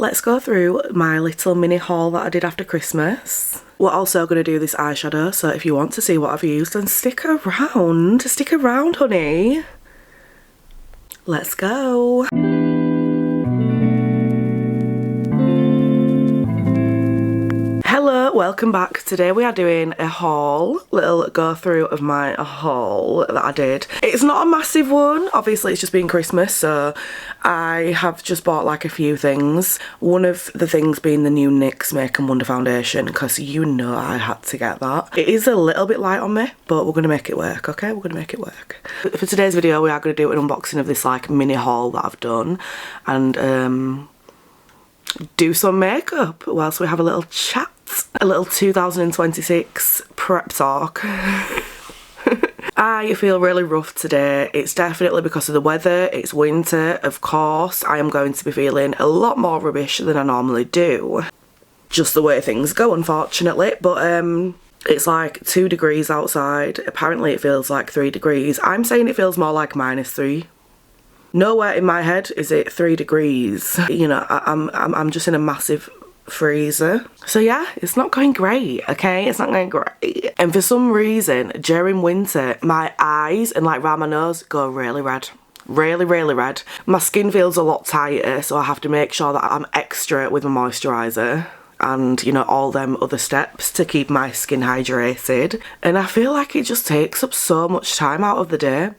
Let's go through my little mini haul that I did after Christmas. We're also going to do this eyeshadow, so if you want to see what I've used, then stick around. Stick around, honey. Let's go. Hello, welcome back. Today we are doing a haul, little go through of my haul that I did. It's not a massive one, obviously it's just been Christmas, so I have just bought like a few things. One of the things being the new NYX Make and Wonder foundation, because you know I had to get that. It is a little bit light on me, but we're going to make it work, okay? We're going to make it work. For today's video we are going to do an unboxing of this like mini haul that I've done, and do some makeup whilst we have a little chat. A little 2026 prep talk. I feel really rough today. It's definitely because of the weather. It's winter, of course. I am going to be feeling a lot more rubbish than I normally do. Just the way things go, unfortunately. But it's like 2 degrees outside. Apparently it feels like 3 degrees. I'm saying it feels more like -3. Nowhere in my head is it 3 degrees. You know, I'm just in a massive freezer. So yeah, it's not going great, okay? It's not going great. And for some reason, during winter, my eyes and like around my nose go really red. Really, really red. My skin feels a lot tighter, so I have to make sure that I'm extra with my moisturiser and, you know, all them other steps to keep my skin hydrated. And I feel like it just takes up so much time out of the day.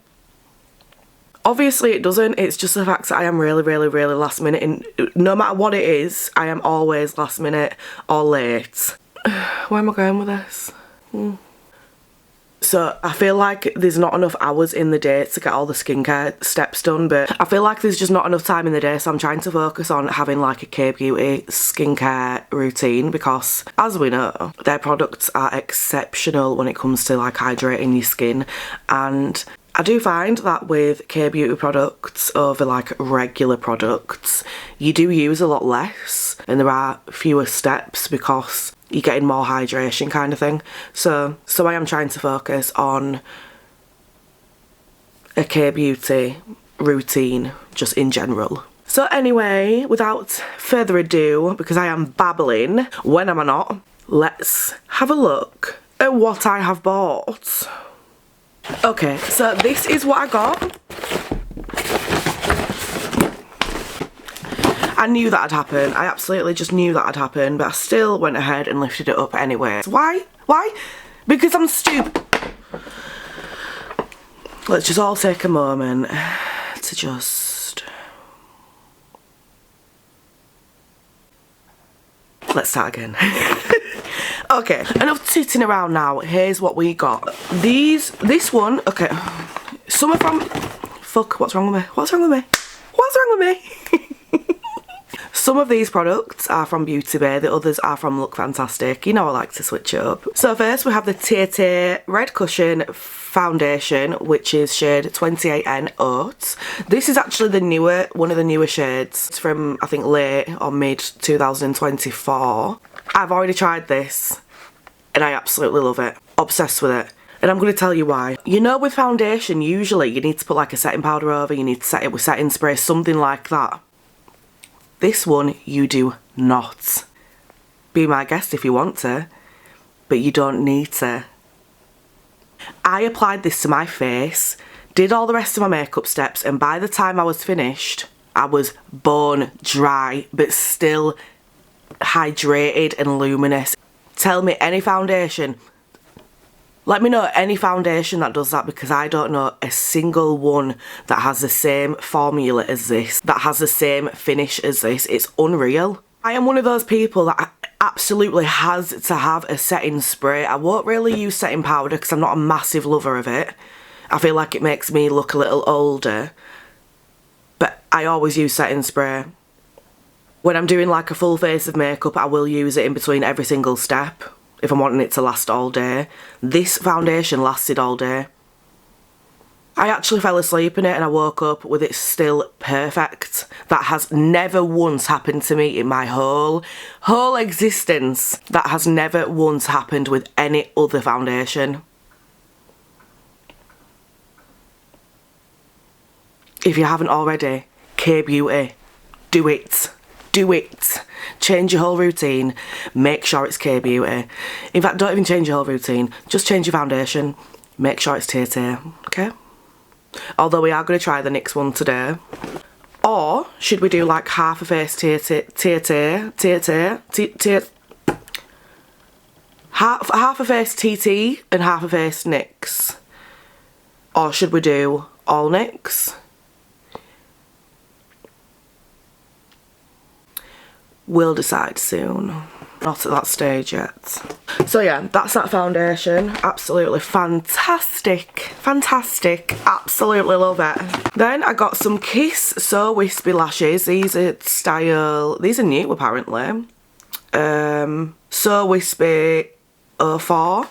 Obviously it doesn't, it's just the fact that I am really, really, really last minute, and no matter what it is, I am always last minute or late. Where am I going with this? So I feel like there's not enough hours in the day to get all the skincare steps done, but I feel like there's just not enough time in the day, so I'm trying to focus on having like a K-Beauty skincare routine, because as we know, their products are exceptional when it comes to like hydrating your skin. And I do find that with K-Beauty products over like regular products, you do use a lot less and there are fewer steps because you're getting more hydration kind of thing. So I am trying to focus on a K-Beauty routine just in general. So anyway, without further ado, because I am babbling, when am I not, let's have a look at what I have bought. Okay, so this is what I got. I knew that'd happen. I absolutely just knew that'd happen, but I still went ahead and lifted it up anyway. Why? Why? Because I'm stupid. Let's just all take a moment to just... Let's start again. Okay, enough tooting around now. Here's what we got. This one, okay. Some are from, fuck, what's wrong with me? What's wrong with me? What's wrong with me? Some of these products are from Beauty Bay, the others are from Look Fantastic. You know I like to switch it up. So first we have the Tir Tir Red Cushion Foundation, which is shade 28N Oats. This is actually the newer, one of the newer shades. It's from, I think, late or mid 2024. I've already tried this and I absolutely love it. Obsessed with it. And I'm going to tell you why. You know, with foundation, usually you need to put like a setting powder over, you need to set it with setting spray, something like that. This one, you do not. Be my guest if you want to, but you don't need to. I applied this to my face, did all the rest of my makeup steps, and by the time I was finished, I was bone dry, but still hydrated and luminous. Tell me any foundation, let me know any foundation that does that, because I don't know a single one that has the same formula as this, that has the same finish as this. It's unreal. I am one of those people that absolutely has to have a setting spray. I won't really use setting powder because I'm not a massive lover of it. I feel like it makes me look a little older, but I always use setting spray. When I'm doing like a full face of makeup, I will use it in between every single step if I'm wanting it to last all day. This foundation lasted all day. I actually fell asleep in it and I woke up with it still perfect. That has never once happened to me in my whole existence. That has never once happened with any other foundation. If you haven't already, K-Beauty, do it. Do it. Change your whole routine. Make sure it's K Beauty. In fact, don't even change your whole routine. Just change your foundation. Make sure it's Tir Tir, okay? Although we are going to try the NYX one today. Or should we do like half a face Tir Tir, half a face TT and half a face NYX? Or should we do all NYX? We'll decide soon. Not at that stage yet. So yeah, that's that foundation. Absolutely fantastic. Fantastic. Absolutely love it. Then I got some Kiss So Wispy lashes. These are these are new apparently. So Wispy 04.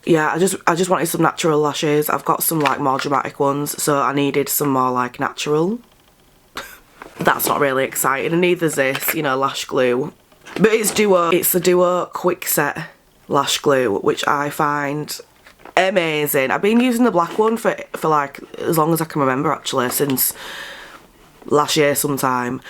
Yeah, I just wanted some natural lashes. I've got some like more dramatic ones, so I needed some more like natural. That's not really exciting, and neither's this, you know, lash glue. But it's the Duo Quick Set lash glue, which I find amazing. I've been using the black one for like as long as I can remember, actually, since last year sometime,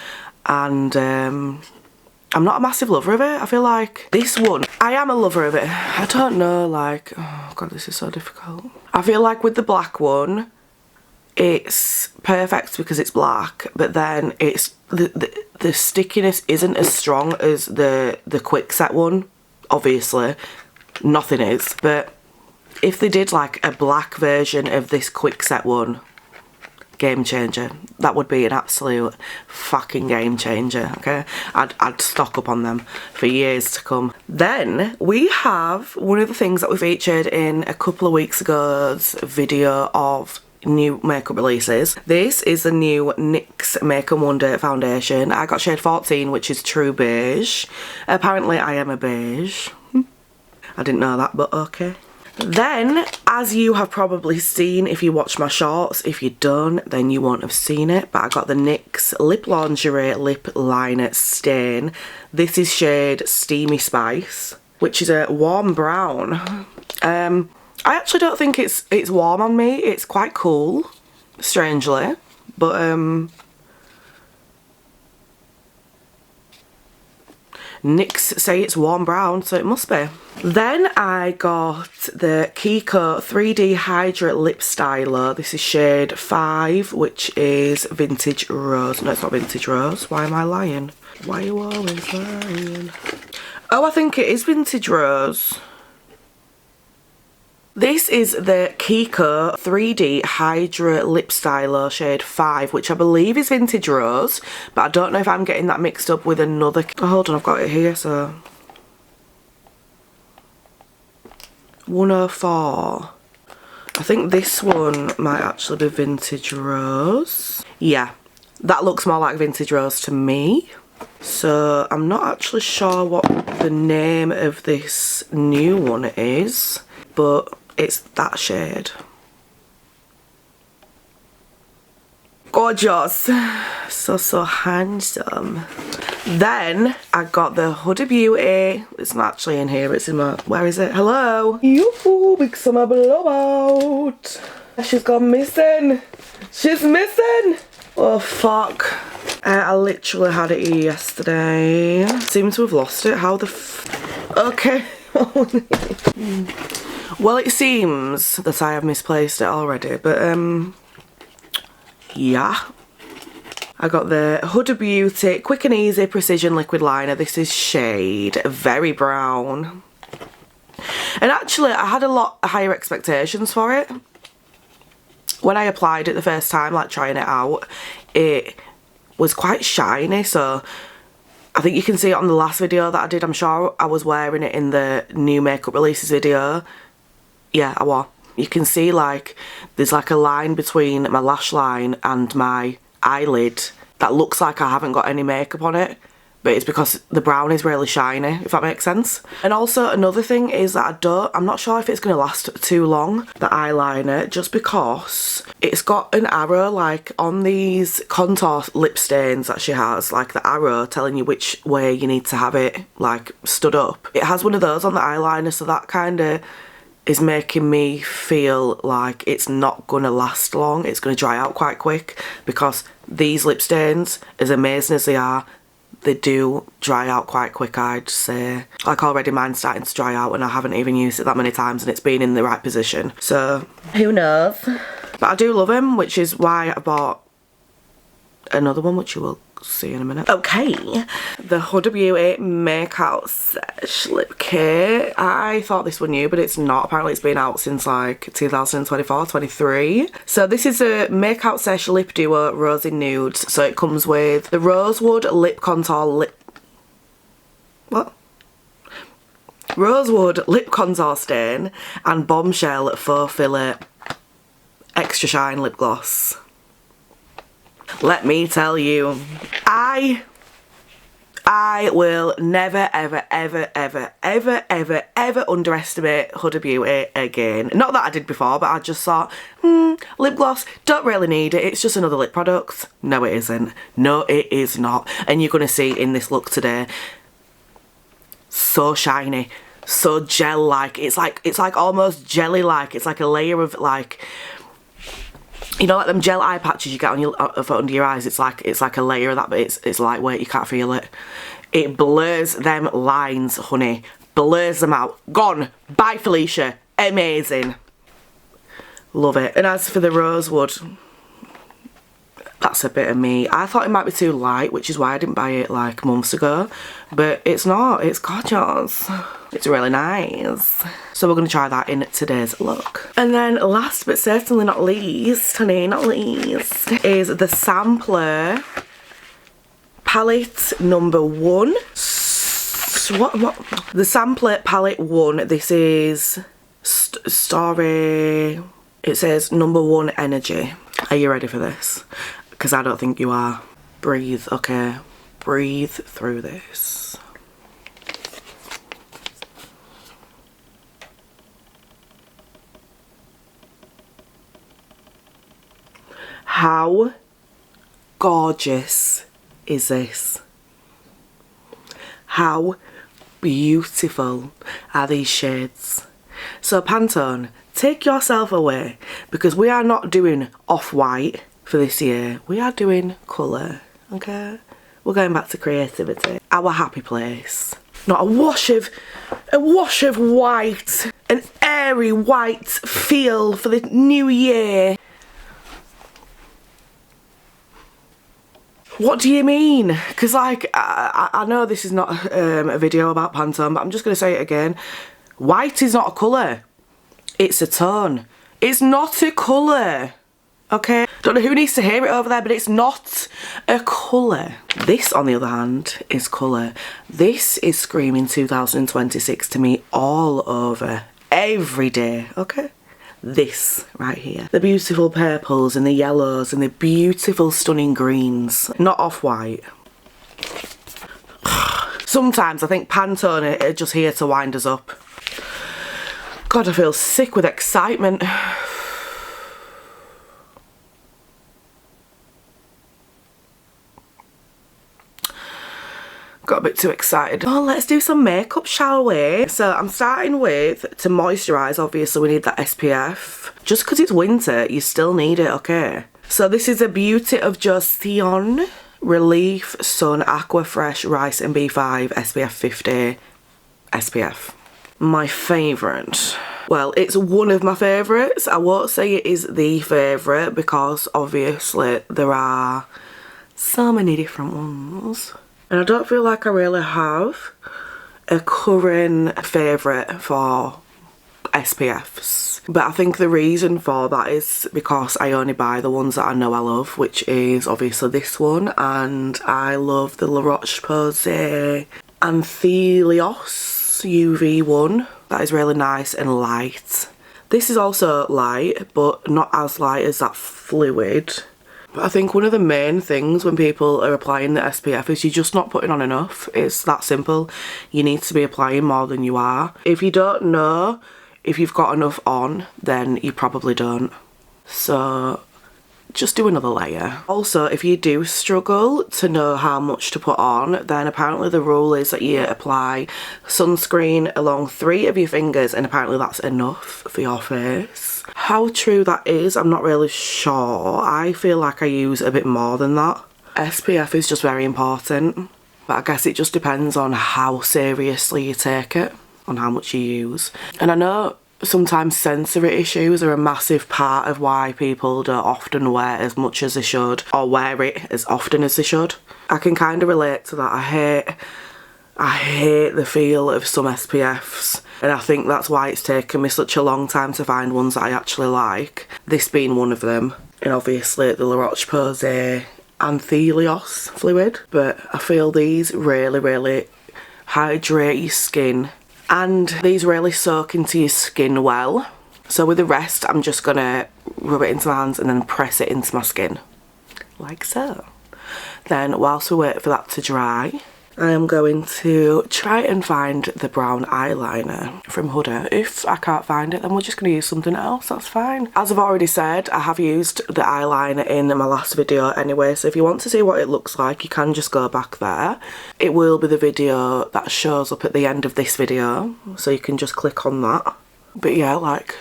and I'm not a massive lover of it. I feel like this one, I am a lover of it. I don't know, like, oh god, this is so difficult. I feel like with the black one, it's perfect because it's black, but then it's the stickiness isn't as strong as the Quick Set one. Obviously, nothing is. But if they did like a black version of this Quick Set one, game changer. That would be an absolute fucking game changer, okay? I'd stock up on them for years to come. Then we have one of the things that we featured in a couple of weeks ago's video of new makeup releases. This is the new NYX Makeup Wonder foundation. I got shade 14, which is true beige. Apparently I am a beige. I didn't know that, but okay. Then, as you have probably seen if you watch my shorts, if you don't, then you won't have seen it, but I got the NYX Lip Lingerie Lip Liner Stain. This is shade Steamy Spice, which is a warm brown. I actually don't think it's warm on me. It's quite cool, strangely, but NYX say it's warm brown, so it must be. Then I got the Kiko 3D Hydra Lip Styler. This is shade 5, which is Vintage Rose. No, it's not Vintage Rose. Why am I lying? Why are you always lying? Oh, I think it is Vintage Rose. This is the Kiko 3D Hydra Lip Styler shade 5, which I believe is Vintage Rose, but I don't know if I'm getting that mixed up with another. Oh, hold on, I've got it here, so 104. I think this one might actually be Vintage Rose. Yeah, that looks more like Vintage Rose to me. So I'm not actually sure what the name of this new one is, but it's that shade. Gorgeous. So handsome. Then I got the Huda Beauty. It's not actually in here, it's in my, where is it? Hello. Yoo-hoo, big summer blowout. She's gone missing. She's missing. Oh fuck. I literally had it here yesterday. Seem to have lost it. How the okay. Well, it seems that I have misplaced it already, but yeah. I got the Huda Beauty Quick and Easy Precision Liquid Liner. This is shade Very Brown. And actually, I had a lot higher expectations for it. When I applied it the first time, like trying it out, it was quite shiny, so I think you can see it on the last video that I did. I'm sure I was wearing it in the new makeup releases video. Yeah, I was. You can see like there's like a line between my lash line and my eyelid that looks like I haven't got any makeup on it, but it's because the brown is really shiny, if that makes sense. And also another thing is that I'm not sure if it's going to last too long, the eyeliner, just because it's got an arrow like on these contour lip stains that she has, like the arrow telling you which way you need to have it like stood up. It has one of those on the eyeliner, so that kind of is making me feel like it's not gonna last long. It's gonna dry out quite quick, because these lip stains, as amazing as they are, they do dry out quite quick, I'd say. Like already mine's starting to dry out and I haven't even used it that many times and it's been in the right position. So, who knows? But I do love them, which is why I bought another one, which you will see in a minute. Okay, the Huda Beauty Makeout Sesh Lip Kit. I thought this one new, but it's not. Apparently it's been out since like 2024-23. So this is a Makeout Sesh Lip Duo Rosy Nudes. So it comes with the Rosewood Lip Contour Lip... What? Rosewood Lip Contour Stain and Bombshell Faux Fillet Extra Shine Lip Gloss. Let me tell you, I will never ever underestimate Huda Beauty again. Not that I did before, but I just thought, lip gloss, don't really need it, it's just another lip product. No it isn't. No it is not. And you're gonna see in this look today, so shiny, so gel-like. It's like almost jelly-like. It's like a layer of like, you know, like them gel eye patches you get on your under your eyes. It's like a layer of that, but it's lightweight. You can't feel it. It blurs them lines, honey. Blurs them out. Gone. Bye, Felicia. Amazing. Love it. And as for the Rosewood, that's a bit of me. I thought it might be too light, which is why I didn't buy it like months ago. But it's not. It's gorgeous. It's really nice. So we're going to try that in today's look. And then last but certainly not least, honey, not least, is the Sampler palette number 1. What? The Sampler palette 1. This is Story. It says number 1 energy. Are you ready for this? Because I don't think you are. Breathe, okay? Breathe through this. How gorgeous is this? How beautiful are these shades? So Pantone, take yourself away, because we are not doing off-white for this year. We are doing colour, okay? We're going back to creativity. Our happy place. Not a wash of white, an airy white feel for the new year. What do you mean? Because like, I know this is not a video about Pantone, but I'm just going to say it again. White is not a colour. It's a tone. It's not a colour. Okay? Don't know who needs to hear it over there, but it's not a colour. This, on the other hand, is colour. This is screaming 2026 to me all over. Every day. Okay? This right here. The beautiful purples and the yellows and the beautiful stunning greens. Not off-white. Sometimes I think Pantone are just here to wind us up. God, I feel sick with excitement. Got a bit too excited. Oh, let's do some makeup, shall we? So I'm starting with, to moisturise, obviously we need that SPF. Just because it's winter, you still need it, okay? So this is a Beauty of Joseon Relief Sun Aqua Fresh Rice and B5 SPF 50 SPF. My favourite. Well, it's one of my favourites. I won't say it is the favourite because obviously there are so many different ones. And I don't feel like I really have a current favourite for SPFs. But I think the reason for that is because I only buy the ones that I know I love, which is obviously this one. And I love the La Roche-Posay Anthelios UV one. That is really nice and light. This is also light, but not as light as that fluid. I think one of the main things when people are applying the SPF is you're just not putting on enough. It's that simple. You need to be applying more than you are. If you don't know if you've got enough on, then you probably don't. So just do another layer. Also, if you do struggle to know how much to put on, then apparently the rule is that you apply sunscreen along 3 of your fingers, and apparently that's enough for your face. How true that is, I'm not really sure. I feel like I use a bit more than that. SPF is just very important, but I guess it just depends on how seriously you take it, on how much you use. And I know sometimes sensory issues are a massive part of why people don't often wear as much as they should, or wear it as often as they should. I can kind of relate to that. I hate the feel of some SPFs, and I think that's why it's taken me such a long time to find ones that I actually like, this being one of them. And obviously the La Roche-Posay Anthelios fluid, but I feel these really hydrate your skin, and these really soak into your skin well. So with the rest, I'm just gonna rub it into my hands and then press it into my skin, like so. Then whilst we wait for that to dry, I am going to try and find the brown eyeliner from Huda. If I can't find it, then we're just going to use something else, that's fine. As I've already said, I have used the eyeliner in my last video anyway, so if you want to see what it looks like, you can just go back there. It will be the video that shows up at the end of this video, so you can just click on that. But yeah, like,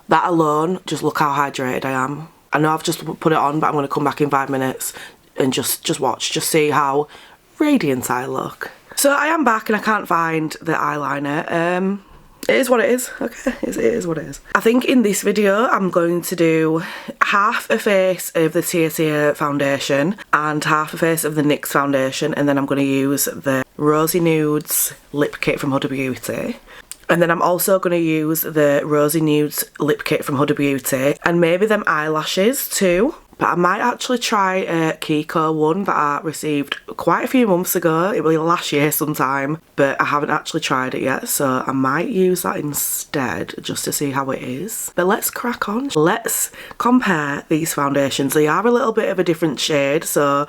that alone, just look how hydrated I am. I know I've just put it on, but I'm going to come back in 5 minutes and just watch, just see how radiant I look. So I am back and I can't find the eyeliner. It is what it is, okay, it is what it is. I think in this video I'm going to do half a face of the Tir Tir foundation and half a face of the NYX foundation, and then I'm going to use the Rosy Nudes lip kit from Huda Beauty. And then I'm also going to use the Rosy Nudes lip kit from Huda Beauty, and maybe them eyelashes too. But I might actually try a Kiko one that I received quite a few months ago. It was last year sometime, but I haven't actually tried it yet, so I might use that instead just to see how it is. But let's crack on. Let's compare these foundations. They are a little bit of a different shade, so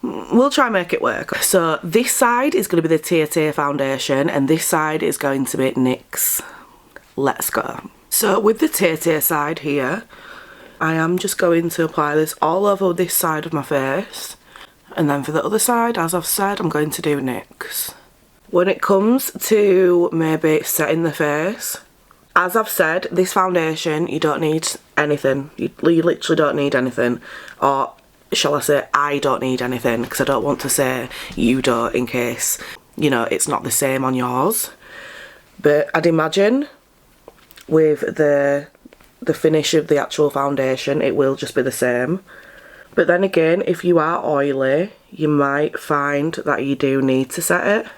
we'll try and make it work. So this side is going to be the Tir Tir foundation, and this side is going to be NYX. Let's go. So with the Tir Tir side here, I am just going to apply this all over this side of my face, and then for the other side, as I've said, I'm going to do NYX. When it comes to maybe setting the face, as I've said, this foundation, you don't need anything. You literally don't need anything, or shall I say, I don't need anything, because I don't want to say you don't in case, you know, it's not the same on yours. But I'd imagine with the finish of the actual foundation, it will just be the same. But then again, if you are oily, you might find that you do need to set it.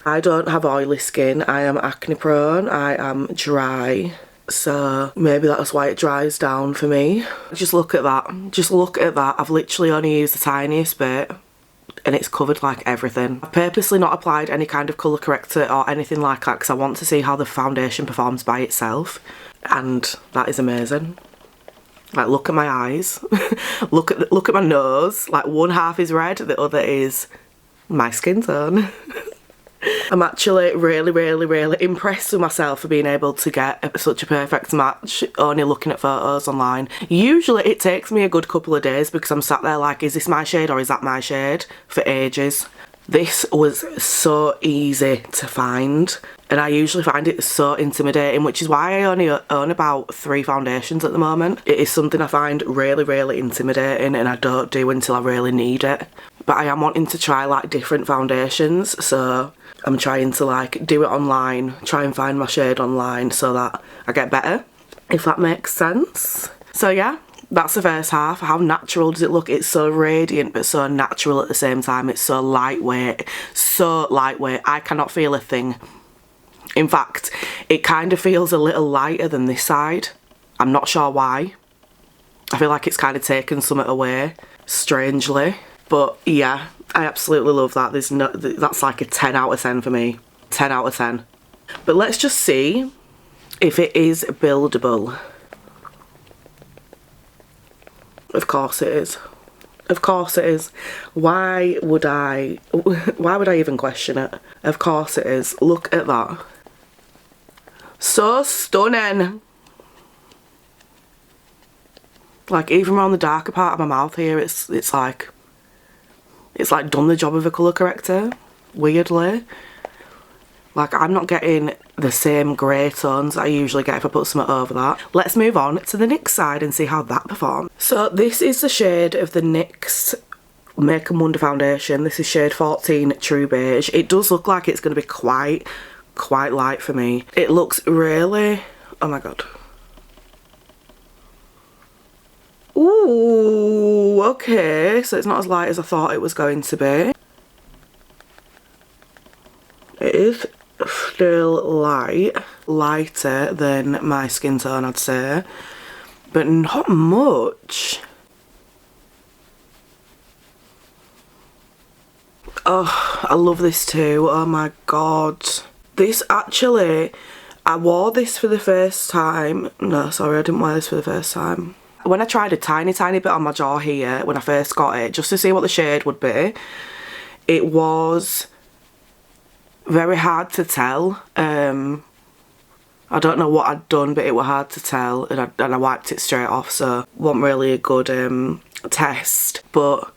I don't have oily skin, I am acne prone, I am dry, so maybe that's why it dries down for me. Just look at that, just look at that. I've literally only used the tiniest bit and it's covered like everything. I've purposely not applied any kind of colour corrector or anything like that because I want to see how the foundation performs by itself, and that is amazing. Like, look at my eyes, look at my nose, like one half is red, the other is my skin tone. I'm actually really impressed with myself for being able to get such a perfect match only looking at photos online. Usually it takes me a good couple of days because I'm sat there like, is this my shade or is that my shade, for ages. This was so easy to find, and I usually find it so intimidating, which is why I only own about 3 foundations at the moment. It is something I find really intimidating and I don't do until I really need it. But I am wanting to try like different foundations, so I'm trying to like do it online, try and find my shade online so that I get better, if that makes sense. So yeah, that's the first half. How natural does it look? It's so radiant but so natural at the same time. It's so lightweight, I cannot feel a thing. In fact, it kind of feels a little lighter than this side. I'm not sure why. I feel like it's kind of taken something away, strangely. But yeah, I absolutely love that. That's like a 10 out of 10 for me. 10 out of 10. But let's just see if it is buildable. Of course it is. Of course it is. Why would I even question it? Of course it is. Look at that. So stunning. Like even around the darker part of my mouth here, it's like done the job of a colour corrector, weirdly. Like I'm not getting the same grey tones that I usually get if I put something over that. Let's move on to the NYX side and see how that performs. So this is the shade of the NYX Makeup Wonder foundation. This is shade 14 True Beige. It does look like it's going to be quite light for me. It looks really, oh my god. Ooh, okay, so it's not as light as I thought it was going to be. It is still lighter than my skin tone, I'd say, but not much. Oh, I love this too. Oh my god. This actually, I wore this for the first time. No, sorry, I didn't wear this for the first time. When I tried a tiny bit on my jaw here when I first got it, just to see what the shade would be, it was very hard to tell. I don't know what I'd done, but it was hard to tell, and I wiped it straight off, so wasn't really a good test. But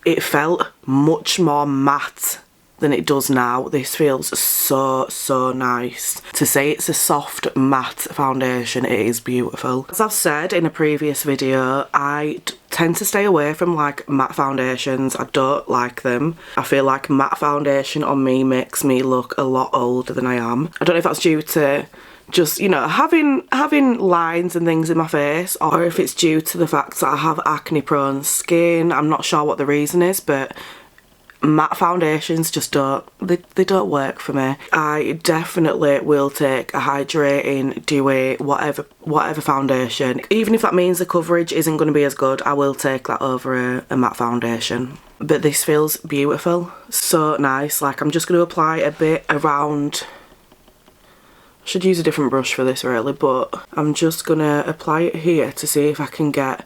it felt much more matte than it does now. This feels so nice. To say it's a soft matte foundation, it is beautiful. As I've said in a previous video, I tend to stay away from like matte foundations. I don't like them. I feel like matte foundation on me makes me look a lot older than I am. I don't know if that's due to just, you know, having lines and things in my face, or if it's due to the fact that I have acne prone skin. I'm not sure what the reason is, but matte foundations just don't work for me. I definitely will take a hydrating, dewy, whatever foundation. Even if that means the coverage isn't going to be as good, I will take that over a matte foundation. But this feels beautiful, so nice. Like I'm just going to apply a bit around. I should use a different brush for this really, but I'm just going to apply it here to see if I can get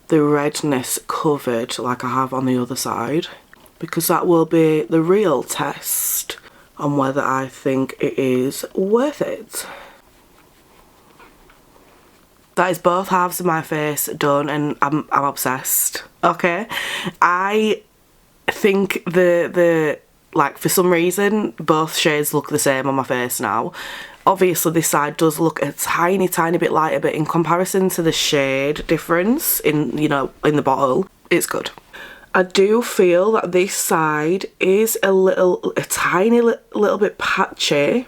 the redness covered like I have on the other side, because that will be the real test on whether I think it is worth it. That is both halves of my face done, and I'm obsessed. Okay, I think the like for some reason both shades look the same on my face now. Obviously this side does look a tiny bit lighter, but in comparison to the shade difference in, you know, in the bottle, it's good. I do feel that this side is a tiny little bit patchy.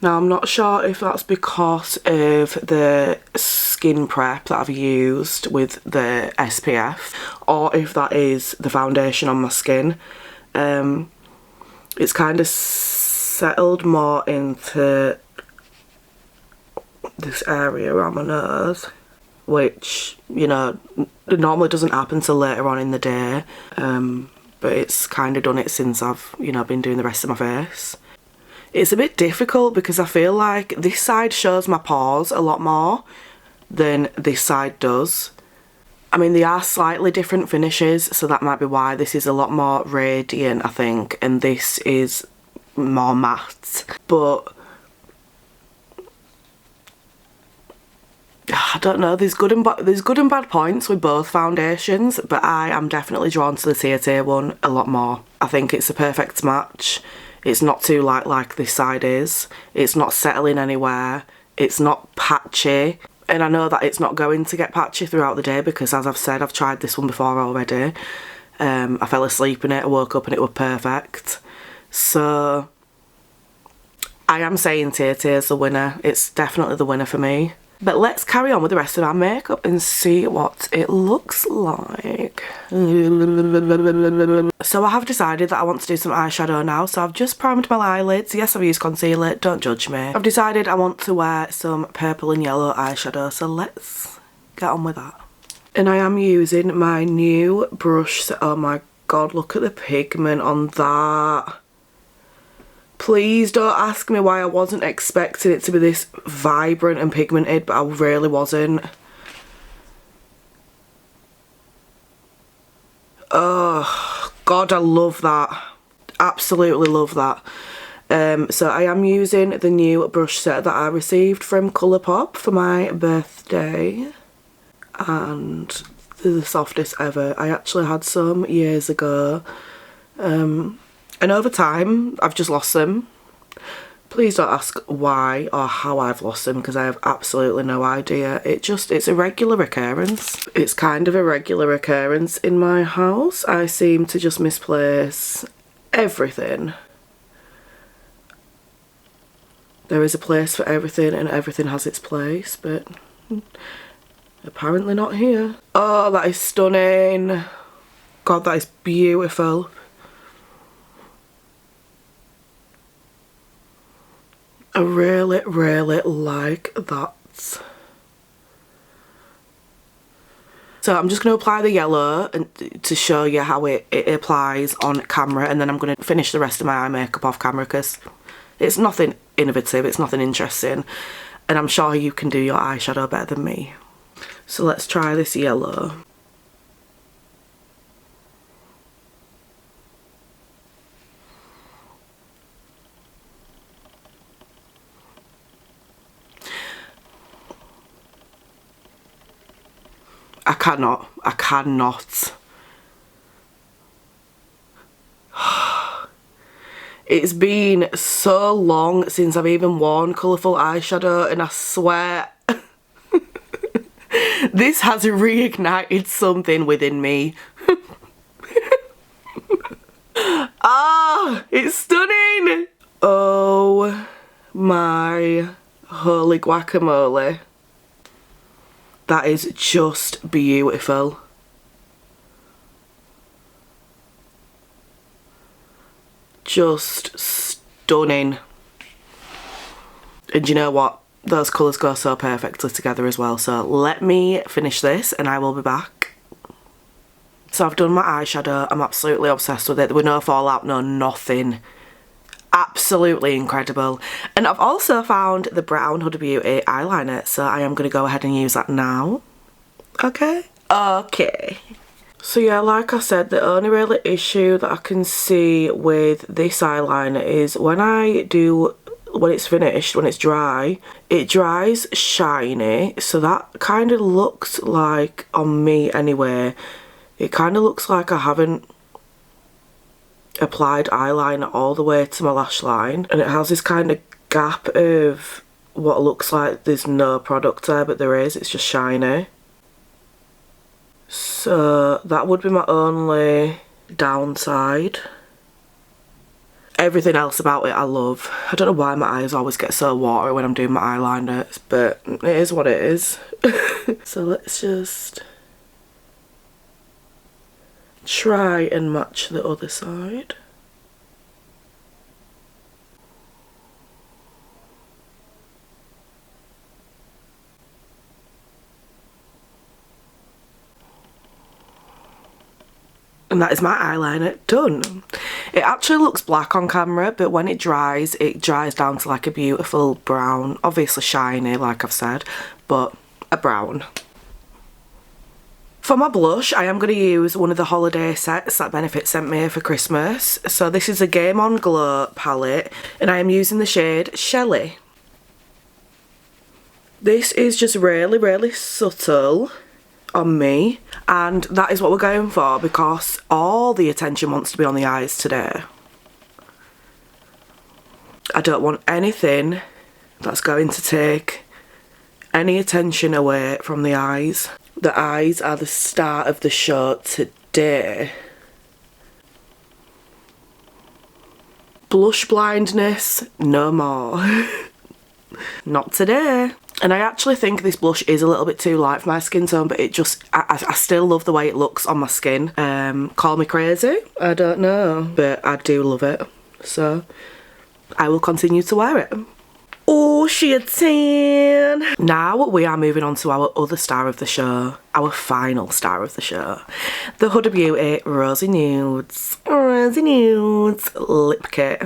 Now I'm not sure if that's because of the skin prep that I've used with the SPF, or if that is the foundation on my skin. It's kind of settled more into this area around my nose, which, you know, normally doesn't happen till later on in the day, but it's kind of done it since I've, you know, been doing the rest of my face. It's a bit difficult because I feel like this side shows my pores a lot more than this side does. I mean, they are slightly different finishes, so that might be why this is a lot more radiant, I think, and this is more matte. But I don't know, there's good and bad points with both foundations, but I am definitely drawn to the Tir Tir one a lot more. I think it's a perfect match. It's not too light like this side is. It's not settling anywhere. It's not patchy. And I know that it's not going to get patchy throughout the day because, as I've said, I've tried this one before already. I fell asleep in it, I woke up and it was perfect. So I am saying Tir Tir's the winner. It's definitely the winner for me. But let's carry on with the rest of our makeup and see what it looks like. So I have decided that I want to do some eyeshadow now. So I've just primed my eyelids. Yes, I've used concealer, don't judge me. I've decided I want to wear some purple and yellow eyeshadow. So let's get on with that. And I am using my new brush. Oh my god, look at the pigment on that. Please don't ask me why I wasn't expecting it to be this vibrant and pigmented, but I really wasn't. Oh, God, I love that. Absolutely love that. So I am using the new brush set that I received from Colourpop for my birthday. and they're the softest ever. I actually had some years ago, and over time I've just lost them. Please don't ask why or how I've lost them, because I have absolutely no idea. It's a regular occurrence. It's kind of a regular occurrence in my house. I seem to just misplace everything. There is a place for everything and everything has its place, but apparently not here. Oh, that is stunning. God, that is beautiful. I really, really like that. So I'm just going to apply the yellow to show you how it applies on camera, and then I'm going to finish the rest of my eye makeup off camera because it's nothing innovative, it's nothing interesting, and I'm sure you can do your eyeshadow better than me. So let's try this yellow. I cannot. It's been so long since I've even worn colourful eyeshadow, and I swear this has reignited something within me. Ah, it's stunning! Oh my holy guacamole. That is just beautiful. Just stunning. And you know what? Those colours go so perfectly together as well. So let me finish this and I will be back. So I've done my eyeshadow. I'm absolutely obsessed with it. There were no fallout, no nothing. Absolutely incredible. And I've also found the brown Huda Beauty eyeliner, so I am going to go ahead and use that now. Okay? Okay. So yeah, like I said, the only real issue that I can see with this eyeliner is when it's finished, when it's dry, it dries shiny. So that kind of looks like, on me anyway, it kind of looks like I haven't applied eyeliner all the way to my lash line, and it has this kind of gap of what looks like there's no product there, but there is. It's just shiny. So that would be my only downside. Everything else about it I love. I don't know why my eyes always get so watery when I'm doing my eyeliner, but it is what it is. So let's just try and match the other side. And that is my eyeliner done. It actually looks black on camera, but when it dries down to like a beautiful brown, obviously shiny like I've said, but a brown. For my blush, I am going to use one of the holiday sets that Benefit sent me for Christmas. So this is a Game On Glow palette, and I am using the shade Shelly. This is just really, really subtle on me, and that is what we're going for because all the attention wants to be on the eyes today. I don't want anything that's going to take any attention away from the eyes. The eyes are the star of the show today. Blush blindness, no more. Not today. And I actually think this blush is a little bit too light for my skin tone, but it just, I still love the way it looks on my skin. Call me crazy, I don't know, but I do love it. So I will continue to wear it. Oh, she a 10. Now we are moving on to our other star of the show, our final star of the show, the Huda Beauty Rosy Nudes lip kit.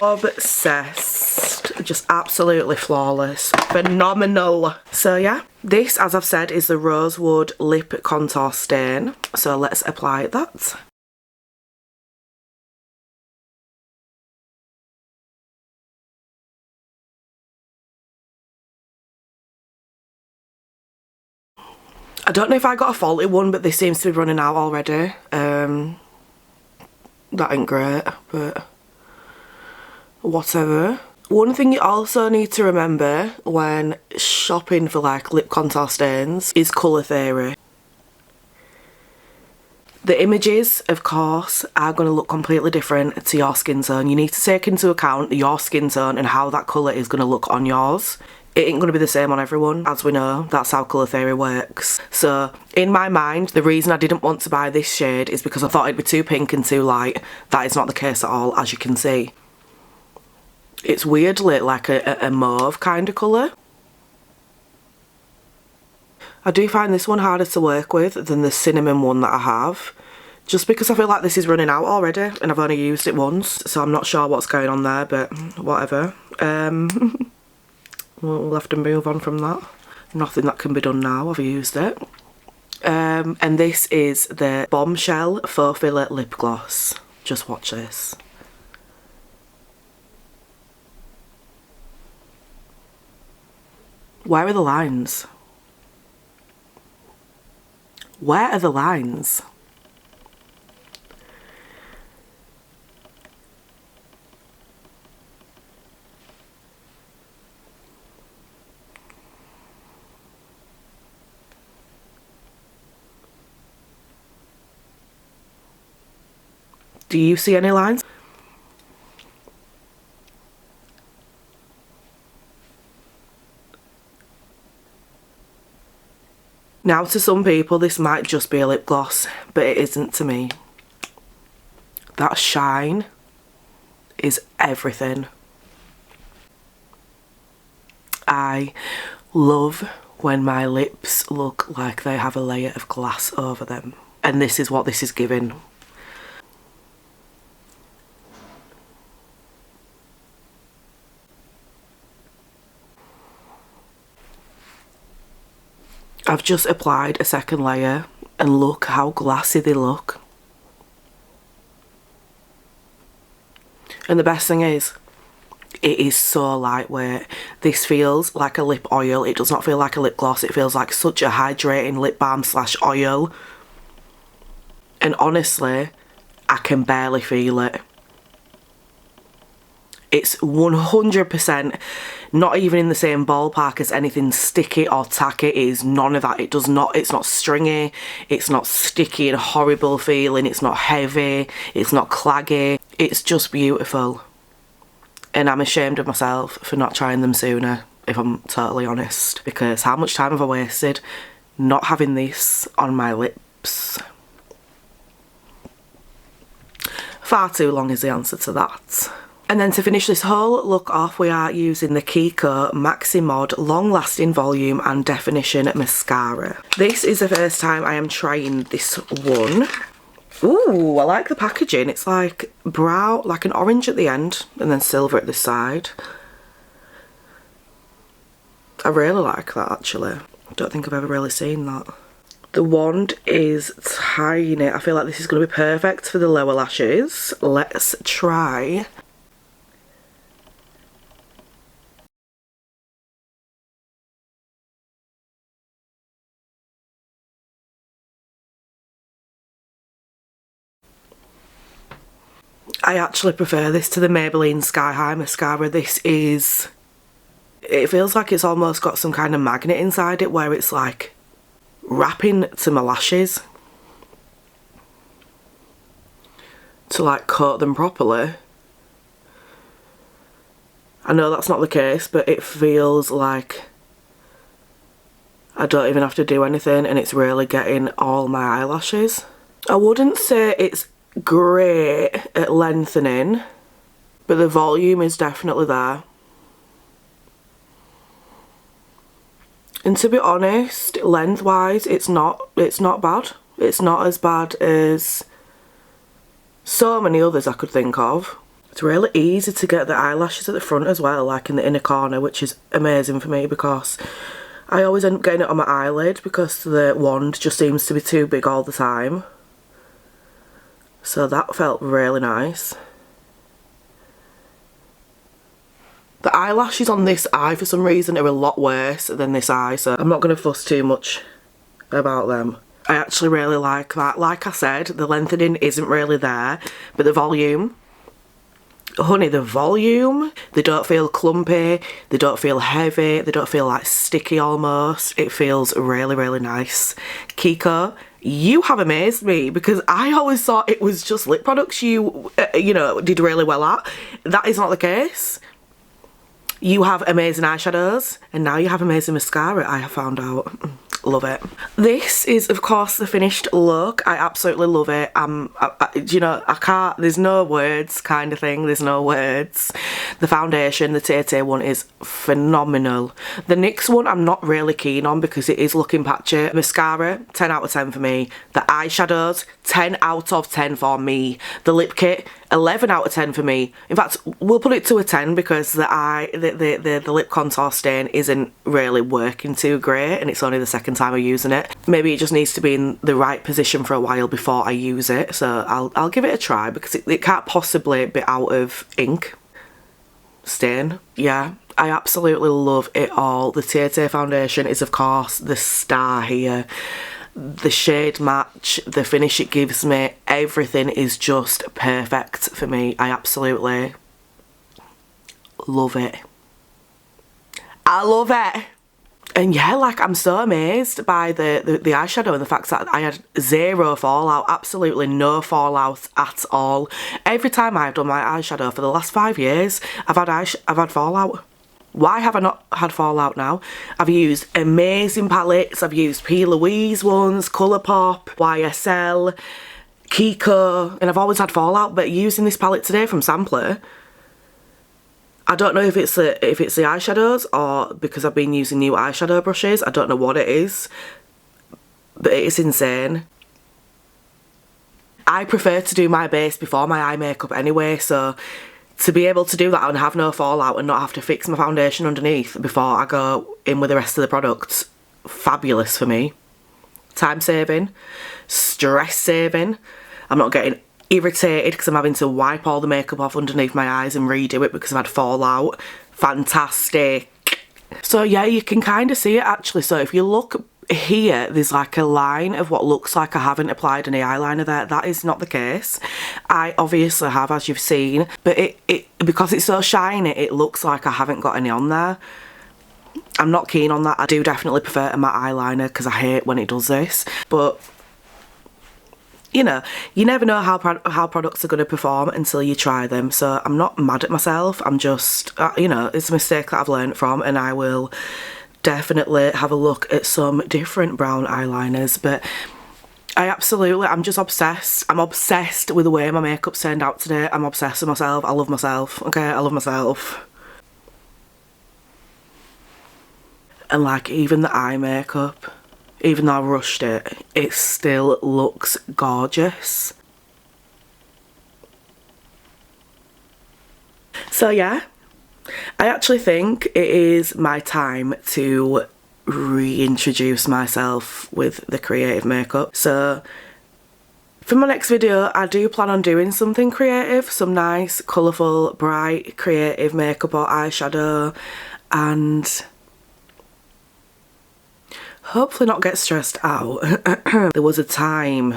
Obsessed, just absolutely flawless, phenomenal. So yeah, this, as I've said, is the Rosewood Lip Contour Stain, so let's apply that. I don't know if I got a faulty one, but this seems to be running out already. That ain't great, but whatever. One thing you also need to remember when shopping for like lip contour stains is colour theory. The images, of course, are going to look completely different to your skin tone. You need to take into account your skin tone and how that colour is going to look on yours. It ain't going to be the same on everyone, as we know. That's how colour theory works. So, in my mind, the reason I didn't want to buy this shade is because I thought it'd be too pink and too light. That is not the case at all, as you can see. It's weirdly like a mauve kind of colour. I do find this one harder to work with than the cinnamon one that I have, just because I feel like this is running out already and I've only used it once, so I'm not sure what's going on there, but whatever. We'll have to move on from that. Nothing that can be done now, I've used it. And this is the Bombshell Faux Filler Lip Gloss. Just watch this. Where are the lines? Where are the lines? Do you see any lines? Now, to some people, this might just be a lip gloss, but it isn't to me. That shine is everything. I love when my lips look like they have a layer of glass over them. And this is what this is giving. I've just applied a second layer and look how glassy they look. And the best thing is, it is so lightweight. This feels like a lip oil. It does not feel like a lip gloss. It feels like such a hydrating lip balm slash oil. And honestly, I can barely feel it. It's 100% not even in the same ballpark as anything sticky or tacky. It is none of that. It does not, it's not stringy, it's not sticky and horrible feeling, it's not heavy, it's not claggy. It's just beautiful. And I'm ashamed of myself for not trying them sooner, if I'm totally honest. Because how much time have I wasted not having this on my lips? Far too long is the answer to that. And then to finish this whole look off, we are using the Kiko Maxi Mod Long Lasting Volume and Definition Mascara. This is the first time I am trying this one. Ooh, I like the packaging. It's like brown, like an orange at the end and then silver at the side. I really like that actually. I don't think I've ever really seen that. The wand is tiny. I feel like this is going to be perfect for the lower lashes. Let's try. I actually prefer this to the Maybelline Sky High mascara. This is... it feels like it's almost got some kind of magnet inside it where it's like wrapping to my lashes to like coat them properly. I know that's not the case, but it feels like I don't even have to do anything and it's really getting all my eyelashes. I wouldn't say it's great at lengthening, but the volume is definitely there. And to be honest, lengthwise, it's not bad. It's not as bad as so many others I could think of. It's really easy to get the eyelashes at the front as well, like in the inner corner, which is amazing for me because I always end up getting it on my eyelid because the wand just seems to be too big all the time. So that felt really nice. The eyelashes on this eye for some reason are a lot worse than this eye, so I'm not going to fuss too much about them. I actually really like that. Like I said, the lengthening isn't really there, but the volume, honey, the volume, they don't feel clumpy, they don't feel heavy, they don't feel like sticky almost. It feels really, really nice. Kiko, you have amazed me, because I always thought it was just lip products you know, did really well at. That is not the case. You have amazing eyeshadows, and now you have amazing mascara, I have found out. Love it. This is, of course, the finished look. I absolutely love it. You know, I can't, there's no words kind of thing. There's no words. The foundation, the Tir Tir one, is phenomenal. The NYX one I'm not really keen on because it is looking patchy. Mascara, 10 out of 10 for me. The eyeshadows, 10 out of 10 for me. The lip kit, 11 out of 10 for me. In fact, we'll put it to a 10 because the lip contour stain isn't really working too great, and it's only the second time I'm using it. Maybe it just needs to be in the right position for a while before I use it, so I'll give it a try because it can't possibly be out of ink stain. Yeah, I absolutely love it all. The Tir Tir foundation is, of course, the star here. The shade match, the finish it gives me, everything is just perfect for me. I absolutely love it. I love it. And yeah, like, I'm so amazed by the eyeshadow and the fact that I had zero fallout, absolutely no fallout at all. Every time I've done my eyeshadow for the last 5 years, I've had fallout. Why have I not had fallout now? I've used amazing palettes. I've used P. Louise ones, Colourpop, YSL, Kiko, and I've always had fallout. But using this palette today from Sampler, I don't know if it's the eyeshadows or because I've been using new eyeshadow brushes. I don't know what it is, but it is insane. I prefer to do my base before my eye makeup anyway, so to be able to do that and have no fallout and not have to fix my foundation underneath before I go in with the rest of the products, fabulous for me. Time saving, stress saving. I'm not getting irritated because I'm having to wipe all the makeup off underneath my eyes and redo it because I've had fallout. Fantastic. So yeah, you can kind of see it actually. So if you look here, there's like a line of what looks like I haven't applied any eyeliner there. That is not the case. I obviously have, as you've seen, but it because it's so shiny, it looks like I haven't got any on there. I'm not keen on that. I do definitely prefer a matte eyeliner because I hate when it does this, but you know, you never know how products are going to perform until you try them. So I'm not mad at myself. I'm just, you know, it's a mistake that I've learned from, and I will definitely have a look at some different brown eyeliners. But I'm just obsessed. I'm obsessed with the way my makeup's turned out today. I'm obsessed with myself. I love myself, okay? I love myself. And like, even the eye makeup, even though I rushed it, it still looks gorgeous. So yeah, I actually think it is my time to reintroduce myself with the creative makeup. So for my next video, I do plan on doing something creative, some nice, colourful, bright, creative makeup or eyeshadow, and hopefully not get stressed out. There was a time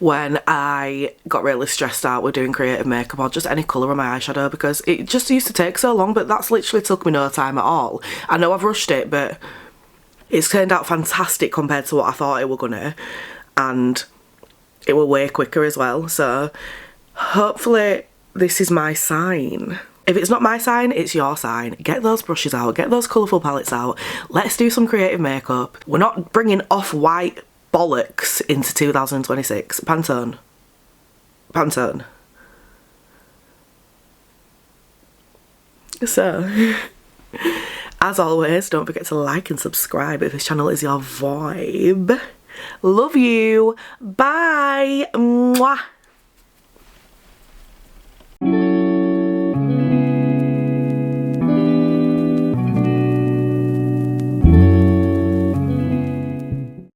when I got really stressed out with doing creative makeup or just any colour on my eyeshadow because it just used to take so long, but that's literally took me no time at all. I know I've rushed it, but it's turned out fantastic compared to what I thought it were gonna, and it will way quicker as well. So hopefully this is my sign. If it's not my sign, it's your sign. Get those brushes out, get those colourful palettes out. Let's do some creative makeup. We're not bringing off-white bollocks into 2026. Pantone. Pantone. So, as always, don't forget to like and subscribe if this channel is your vibe. Love you. Bye. Mwah.